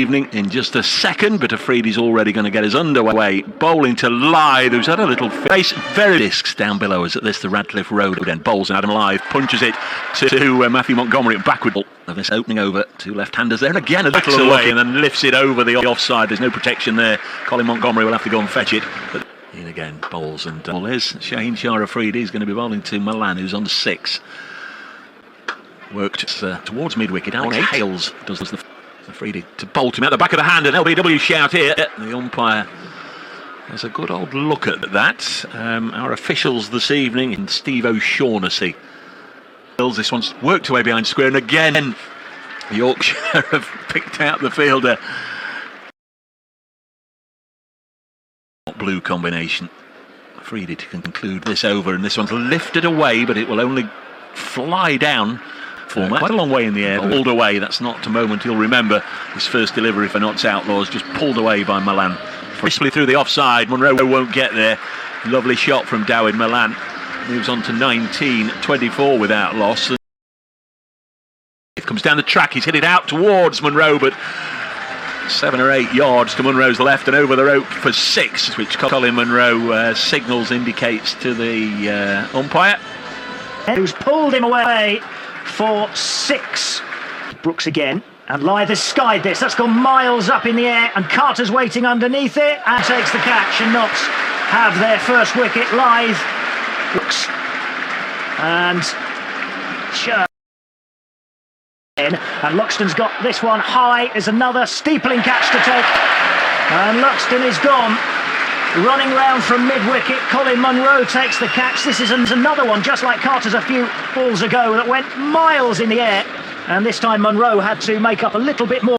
evening in just a second, but Afridi's already going to get us underway. Bowling to Lythe, who's had a little face. Very discs down below us at this, the Radcliffe Road. Then bowls and Adam Lythe punches it to Matthew Montgomery backward. Of this opening over to left-handers there, and again a little away, and then lifts it over the offside. There's no protection there. Colin Montgomery will have to go and fetch it. But in again, bowls and there's Shaheen Afridi. He's going to be bowling to Malan, who's on 6. Worked towards mid-wicket. Alex Hales does the Afridi to bowl to him at the back of the hand, and LBW shout here. The umpire has a good old look at that. Our officials this evening in Steve O'Shaughnessy. This one's worked away behind square, and again Yorkshire have picked out the fielder. Blue combination. Afridi to conclude this over, and this one's lifted away, but it will only fly down. Quite a long way in the air, pulled away. That's not a moment he'll remember. His first delivery for Notts Outlaws, just pulled away by Malan. Crisply through the offside. Munro won't get there. Lovely shot from Dawid Malan. Moves on to 19-24 without loss. It comes down the track. He's hit it out towards Munro, but 7 or 8 yards to Munro's left and over the rope for 6, which Colin Munro signals, indicates to the umpire. Who's pulled him away for 6. Brooks again, and Lythe has skied this. That's gone miles up in the air, and Carter's waiting underneath it and takes the catch, and Notts have their first wicket. Lythe, Brooks, and Luxton's got this one high. Is another steepling catch to take, and Luxton is gone. Running round from mid-wicket, Colin Munro takes the catch. This is another one, just like Carter's a few balls ago, that went miles in the air. And this time Munro had to make up a little bit more.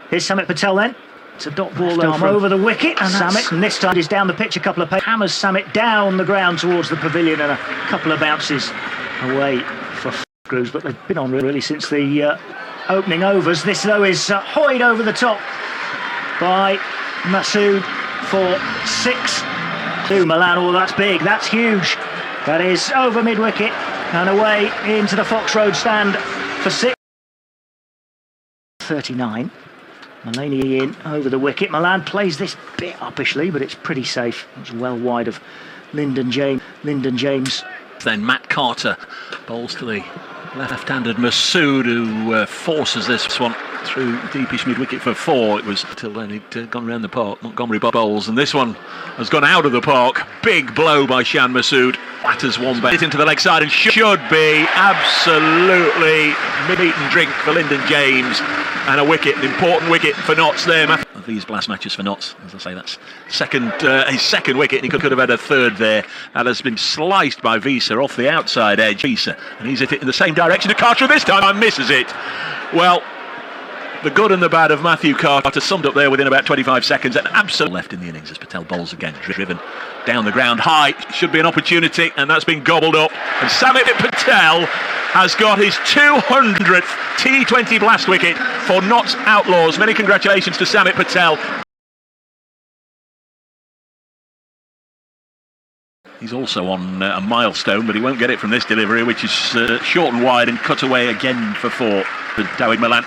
Here's Samit Patel then. It's a dot ball over the wicket. And Samit, and this time is down the pitch a couple of paces. Hammers Samit down the ground towards the pavilion, and a couple of bounces away for Grooves. But they've been on really since the opening overs. This, though, is hoyed over the top by Masood for 6 to Malan. Oh, that's big, that's huge. That is over mid-wicket and away into the Fox Road stand for 6. 39. Malaney in over the wicket. Malan plays this bit uppishly, but it's pretty safe. It's well wide of Lyndon James. Then Matt Carter bowls to the left-handed Masood, who forces this one through deepish mid-wicket for 4. It was until then he'd gone around the park. Montgomery bowls, and this one has gone out of the park. Big blow by Shan Masood. Batters one bat into the leg side, and should be absolutely meat and drink for Lyndon James, and a wicket, an important wicket for Notts there. Of these blast matches for Notts, as I say, that's his second wicket, and he could have had a third there. That has been sliced by Visa off the outside edge. Visa, and he's hit it in the same direction to Carter, and this time misses it. Well, the good and the bad of Matthew Carter summed up there within about 25 seconds. And absolutely left in the innings as Patel bowls again, driven down the ground high. Should be an opportunity, and that's been gobbled up. And Samit Patel has got his 200th T20 blast wicket for Notts Outlaws. Many congratulations to Samit Patel. He's also on a milestone, but he won't get it from this delivery, which is short and wide and cut away again for 4 with Dawid Malan.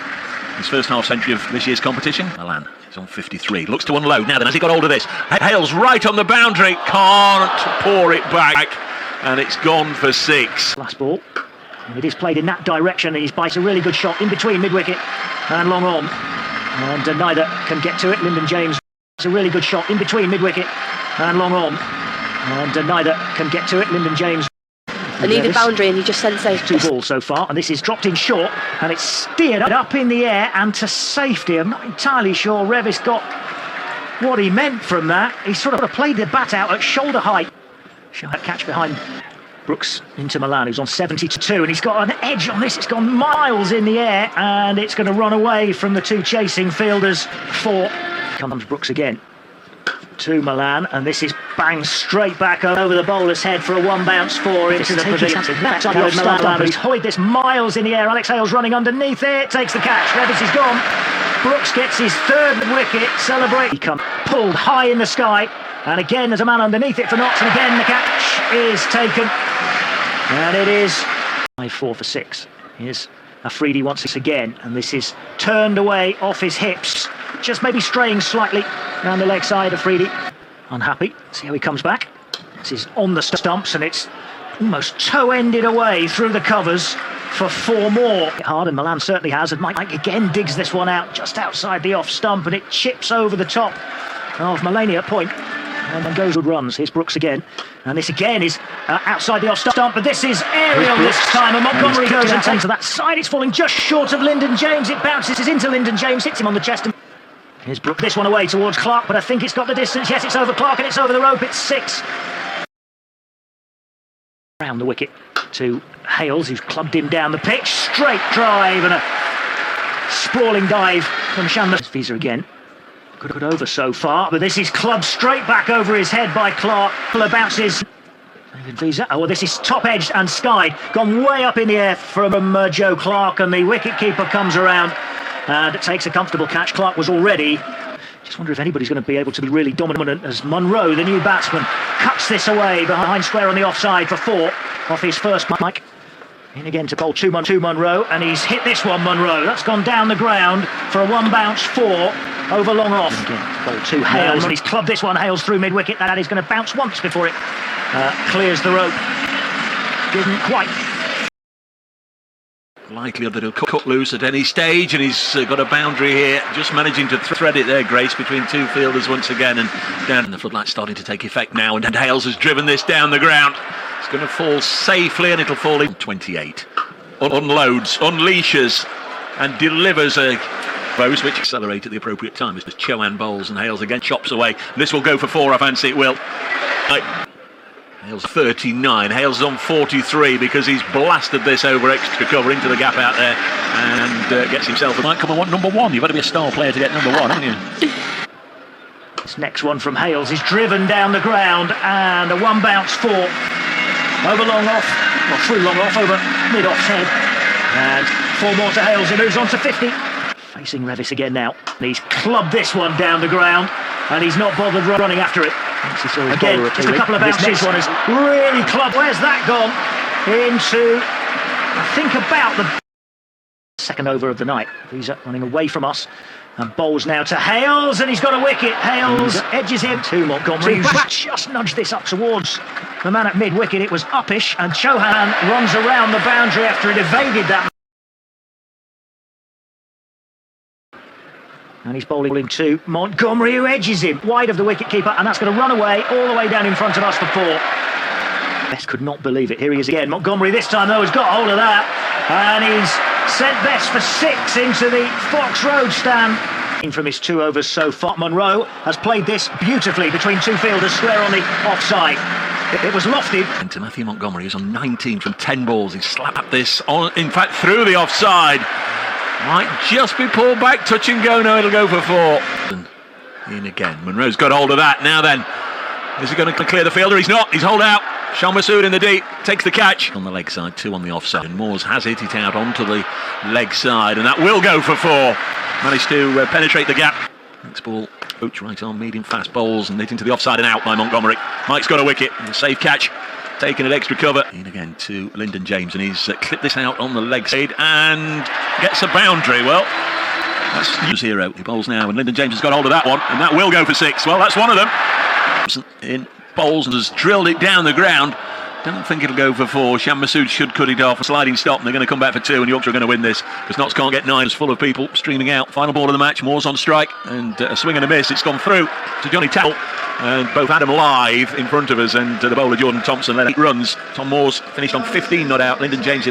His first half century of this year's competition. Malan is on 53. Looks to unload. Now then, has he got hold of this? Hales right on the boundary. Can't pour it back. And it's gone for 6. Last ball. It is played in that direction. He's bites a really good shot in between mid-wicket and long on. And neither can get to it. Lyndon James. It's a really good shot in between mid-wicket and long on. And neither can get to it. Lyndon James. An even boundary, and you just send those 2 balls so far, and this is dropped in short, and it's steered up in the air and to safety. I'm not entirely sure Revis got what he meant from that. He sort of played the bat out at shoulder height. That catch behind Brooks into Malan, who's on 72, and he's got an edge on this. It's gone miles in the air, and it's going to run away from the 2 chasing fielders. 4. Comes Brooks again to Malan, and this is banged straight back over the bowler's head for a 1 bounce 4 into the pavilion. Malan, he's hoyed this miles in the air. Alex Hales running underneath it, takes the catch. Revis is gone. Brooks gets his 3rd wicket. Celebrate. He comes pulled high in the sky, and again there's a man underneath it for Notts, and again the catch is taken, and it is 5-4 for 6. Here's Afridi once again, and this is turned away off his hips, just maybe straying slightly down the leg side. Afridi unhappy. See how he comes back. This is on the stumps, and it's almost toe-ended away through the covers for 4 more. Hard, and Malan certainly has, and Mike again digs this one out just outside the off stump, and it chips over the top of Malan at point. And then goes good runs. Here's Brooks again, and this again is outside the off stump, but this is aerial this time, and Montgomery goes and takes to that side. It's falling just short of Lyndon James. It bounces into Lyndon James, hits him on the chest. And here's Brooks, this one away towards Clark, but I think it's got the distance. Yes, it's over Clark, and it's over the rope. It's 6. Round the wicket to Hales, who's clubbed him down the pitch. Straight drive and a sprawling dive from Shanma. Visa again. Good over so far, but this is clubbed straight back over his head by Clark. Fuller bounces. David Visa. Oh, well, this is top-edged and skied. Gone way up in the air from Joe Clark, and the wicket-keeper comes around and takes a comfortable catch. Clark was already... Just wonder if anybody's going to be able to be really dominant as Munro, the new batsman, cuts this away behind square on the offside for 4 off his first mic. In again to bowl 2 Munro, and he's hit this one, Munro. That's gone down the ground for a 1 bounce 4 over long off. Again, bowl 2 Hales, and he's clubbed this one. Hales through mid-wicket. That is going to bounce once before it clears the rope. Didn't quite. Likely that he'll cut loose at any stage, and he's got a boundary here, just managing to thread it there, Grace, between 2 fielders once again, and down. And the floodlight's starting to take effect now, and Hales has driven this down the ground. It's going to fall safely, and it'll fall in 28. Unloads, unleashes, and delivers a throws which accelerate at the appropriate time as Chohan bowls, and Hales again chops away. This will go for 4, I fancy it will. Hales 39, Hales is on 43 because he's blasted this over extra cover into the gap out there and gets himself. Might come and want number 1. You've got to be a star player to get number 1, haven't you? This next one from Hales is driven down the ground, and a 1 bounce 4 over long off, or through long off, over mid off's head, and 4 more to Hales. He moves on to 50. Facing Revis again now. He's clubbed this one down the ground, and he's not bothered running after it. Again, just a couple of bounces. This one has really clubbed. Where's that gone? Into, I think, about the second over of the night. He's running away from us and bowls now to Hales, and he's got a wicket. Hales edges him to Montgomery. Just nudged this up towards the man at mid-wicket. It was uppish, and Chohan runs around the boundary after it evaded that. And he's bowling to Montgomery, who edges him wide of the wicket-keeper, and that's going to run away all the way down in front of us for 4. Best could not believe it. Here he is again. Montgomery this time, though, has got hold of that, and he's sent Best for 6 into the Fox Road stand. From his 2 overs so far, Munro has played this beautifully between 2 fielders square on the offside. It was lofted. And to Matthew Montgomery, who's on 19 from 10 balls. He slapped this on, in fact, through the offside. Might just be pulled back, touch and go. No, it'll go for 4. In again. Munro's got hold of that. Now then, is he going to clear the fielder? He's not. He's holed out. Shah Massoud in the deep, takes the catch. On the leg side, 2 on the offside. And Moores has hit it out onto the leg side, and that will go for 4. Managed to penetrate the gap. Next ball, Coach right on, medium fast bowls, and hit into the offside and out by Montgomery. Mike's got a wicket. And a safe catch. Taking an extra cover. In again to Lyndon James, and he's clipped this out on the leg side and gets a boundary. Well, that's 0. He bowls now, and Lyndon James has got hold of that one, and that will go for 6. Well, that's one of them. In bowls and has drilled it down the ground. Don't think it'll go for 4. Shah Massoud should cut it off. A sliding stop, and they're going to come back for 2, and Yorkshire are going to win this because Notts can't get 9. It's full of people streaming out. Final ball of the match. Moore's on strike, and a swing and a miss. It's gone through to Johnny Towell. And both had them live in front of us, and the bowler Jordan Thompson led 8 runs. Tom Moore's finished on 15 not out. Lyndon James